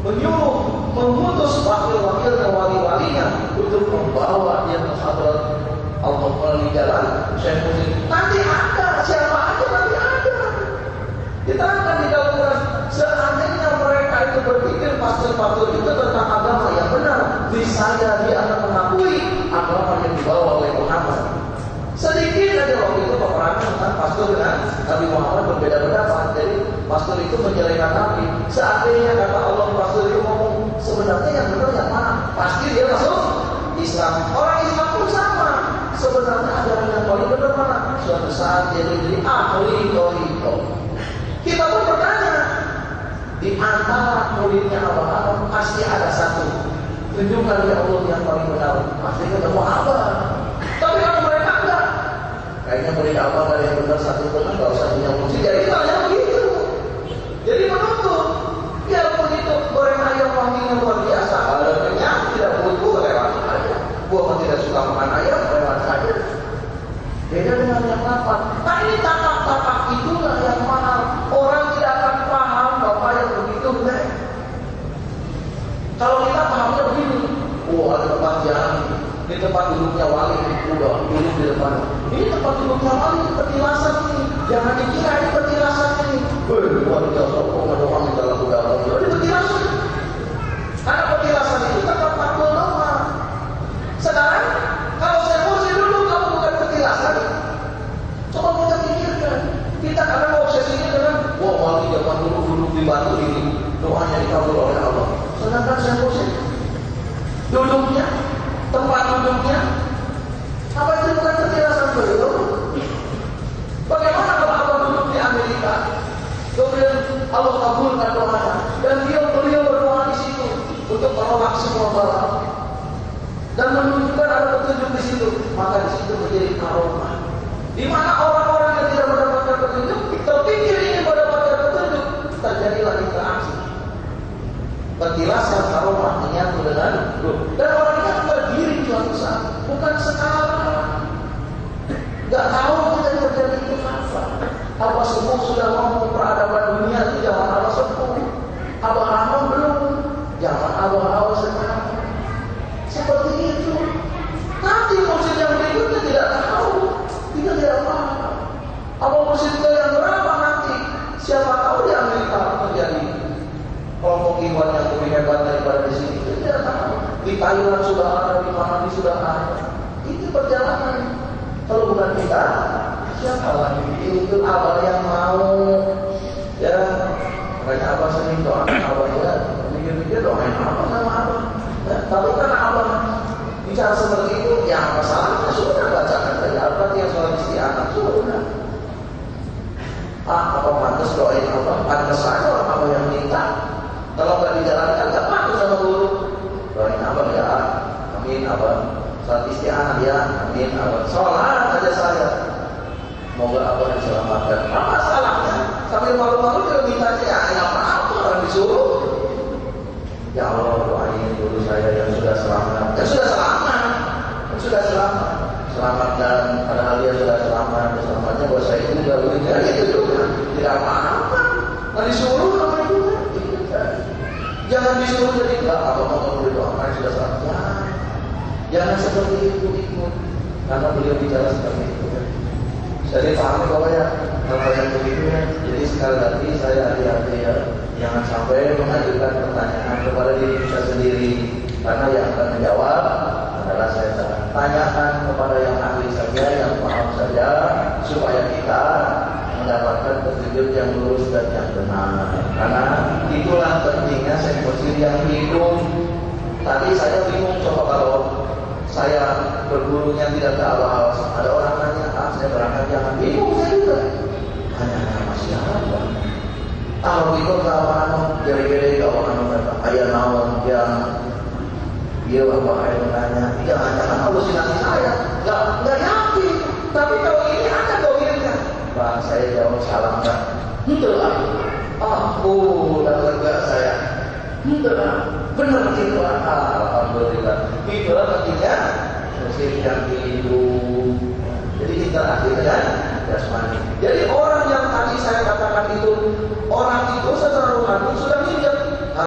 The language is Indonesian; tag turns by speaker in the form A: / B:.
A: menyuruh, mengutus wakil-wakilnya, wali-walinya untuk membawa dia ke hadrat Allah melalui jalan Syekh Muslim. Nanti ada, siapa aja nanti ada. Kita akan di dalam Quran. Seandainya mereka itu berpikir pastor-pastor itu tentang agama yang benar, niscaya dia akan mengakui agama yang dibawa oleh Muhammad. Sedikit aja waktu itu peperangan tentang pastor dengan Nabi Muhammad berbeda pendapat. Jadi pastor itu menjelekkan Nabi. Seandainya kata Allah pastor itu ngomong sebenarnya yang benar yang mana, pasti dia masuk Islam. Orang Islam pun sama. Sebenarnya ajaran yang paling benar mana? Suatu saat dia menjadi ahli tauhid. Kita pun bertanya, di antara muridnya Abah pasti ada satu. Tunjukkan ya Allah yang paling benar. Pasti ketemu Abah. Tapi kalau mereka enggak, kayaknya murid Abah dari yang benar satu pun enggak usah punya fungsi. Jadi tanya begitu. Jadi menutup. Biarpun itu goreng ayam wanginya luar biasa, kalau kenyang tidak butuh lewat aja. Gua tidak suka makan ayam lewat saja. Beda dengan yang lapar. Nah ini tapak-tapak itulah yang mahal. Orang tidak akan paham Bapak yang begitu enggak. Kalau kita pahamnya begini, ada tempat jalan, ini tempat duduknya wali, udah duduk di depan. Ini tempat duduknya wali, petilasan ini. Jangan dikira ini petilasan ini. Luar biasa, kok ada orang di dalam udara. Ini petilasan. Karena petilasan itu tempat takbir doa. Sekarang kalau saya kursi dulu, kamu bukan petilasan. Coba kita pikirkan. Kita kadang obsesinya dengan wali zaman dulu duduk di batu ini, doanya dikabul oleh Allah. Sedangkan saya kursi duduknya, tempat duduknya, apa itu bukan petilasan beliau? Bagaimana kalau Allah duduk di Amerika, kemudian Allah kabulkan doanya, dan beliau berdoa di situ untuk menolak semua bala dan menunjukkan ada petunjuk di situ, maka di situ menjadi karomah. Di mana orang-orang yang tidak mendapatkan petunjuk terpikir ingin mendapatkan petunjuk, terjadilah interaksi. Petilasan karomah menyatu dengan ruh, dan orangnya berdiri suatu saat, bukan sekarang. Gak tahu kita yang terjadi itu apa. Apa semua sudah ngomong peradaban dunia itu zaman Allah sepuh. Abah-abah belum, zaman awal-awal sekarang. Seperti itu. Nanti musim yang berikutnya tidak tahu, kita tidak paham. Apa musim yang berapa nanti? Siapa tahu di Amerika terjadi kelompok iman yang lebih hebat daripada di sini. Kita tidak tahu. Di Thailand sudah ada, di mana di sudah ada. Itu perjalanan. Kalau bukan kita, siapa lagi? Itu abah yang mau, ya. Makanya abah sering doakan abah ya. Mikir-mikir doain abah sama abah. Ya, tapi kan abah bicara seperti itu, ya masalahnya sudah bacakan saja. Apa yang sholat istiadat sudah. Apa pantas doain abah? Pantas saja orang abah yang minta. Kalau nggak dijalankan, nggak pantas sama guru. Doain abah ya, amin abah. Saat isti'anah ya, amin abah. Sholat aja saya. Semoga abah diselamatkan. Apa salahnya? Sambil malu-malu dia minta ya, apa-apa orang disuruh. Ya Allah doain dulu saya yang sudah selamat. Ya sudah selamat. Yang sudah selamat. Selamatkan padahal dia sudah selamat. Selamatnya buat saya juga. Ya itu juga. Tidak apa-apa. Nggak disuruh namanya juga. Jangan disuruh jadi enggak apa-apa berdoa sudah selamat. Jangan seperti itu ikut, karena beliau bicara seperti itu. Jadi pahami bahwa ya hal yang begitu ya. Jadi sekali lagi saya hati-hati ya, jangan sampai mengajukan pertanyaan kepada diri kita sendiri, karena yang akan menjawab adalah saya. Tanyakan kepada yang ahli saja, yang paham saja, supaya kita mendapatkan petunjuk yang lurus dan yang benar. Karena itulah pentingnya sekusi yang hidup. Tadi saya bingung coba kalau saya bergurunya tidak ke awal, ada orang nanya, saya berangkat jangan bingung saya juga. Hanya masih apa? Kalau itu ke awal, jadi ke awal mereka, ayah naon yang dia apa ayah nanya, jangan halusinasi saya, nggak yakin. Tapi kalau ini ada dohirnya, bang saya jawab salam kan, itulah, dan lega saya, itulah. Benar itu alhamdulillah. Itulah pentingnya musik yang hidup. Jadi interaksi dengan jasmani. Jadi